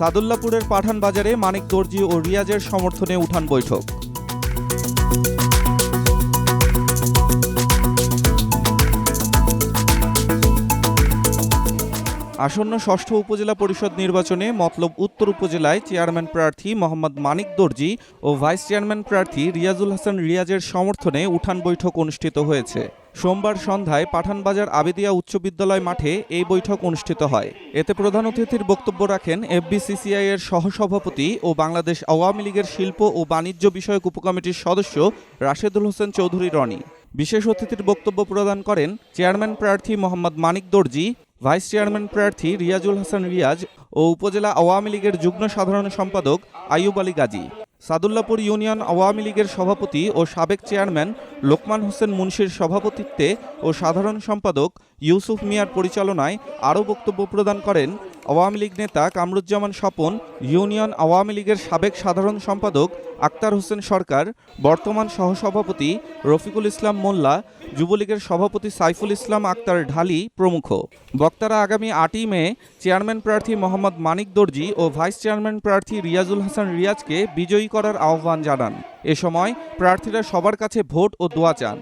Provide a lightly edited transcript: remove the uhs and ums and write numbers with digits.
সাদুল্লাপুরের পাঠান বাজারে মানিক দর্জি ও রিয়াজের সমর্থনে উঠান বৈঠক। আসন্ন ষষ্ঠ উপজেলা পরিষদ নির্বাচনে মতলব উত্তর উপজেলায় চেয়ারম্যান প্রার্থী মোহাম্মদ মানিক দর্জি ও ভাইস চেয়ারম্যান প্রার্থী রিয়াজুল হাসান রিয়াজের সমর্থনে উঠান বৈঠক অনুষ্ঠিত হয়েছে। সোমবার সন্ধ্যায় পাঠানবাজার আবেদিয়া উচ্চ বিদ্যালয় মাঠে এই বৈঠক অনুষ্ঠিত হয়। এতে প্রধান অতিথির বক্তব্য রাখেন এফবিসিসিআই এর সহসভাপতি ও বাংলাদেশ আওয়ামী লীগের শিল্প ও বাণিজ্য বিষয়ক উপকমিটির সদস্য রাশেদুল হোসেন চৌধুরী রনি। বিশেষ অতিথির বক্তব্য প্রদান করেন চেয়ারম্যান প্রার্থী মোহাম্মদ মানিক দর্জি, ভাইস চেয়ারম্যান প্রার্থী রিয়াজুল হাসান রিয়াজ ও উপজেলা আওয়ামী লীগের যুগ্ম সাধারণ সম্পাদক আইয়ুব আলী গাজী। সাদুল্লাপুর ইউনিয়ন আওয়ামী লীগের সভাপতি ও সাবেক চেয়ারম্যান লোকমান হোসেন মুন্সির সভাপতিত্বে ও সাধারণ সম্পাদক ইউসুফ মিয়ার পরিচালনায় আরও বক্তব্য প্রদান করেন আওয়ামী লীগ নেতা কামরুজ্জামান স্বপন, ইউনিয়ন আওয়ামী লীগের সাবেক সাধারণ সম্পাদক আক্তার হোসেন সরকার, বর্তমান সহসভাপতি রফিকুল ইসলাম মোল্লা, যুবলীগের সভাপতি সাইফুল ইসলাম আক্তার ঢালি প্রমুখ। বক্তারা আগামী 8ই মে চেয়ারম্যান প্রার্থী মোহাম্মদ মানিক দর্জি ও ভাইস চেয়ারম্যান প্রার্থী রিয়াজুল হাসান রিয়াজকে বিজয়ী করার আহ্বান জানান। এ সময় প্রার্থীরা সবার কাছে ভোট ও দোয়া চান।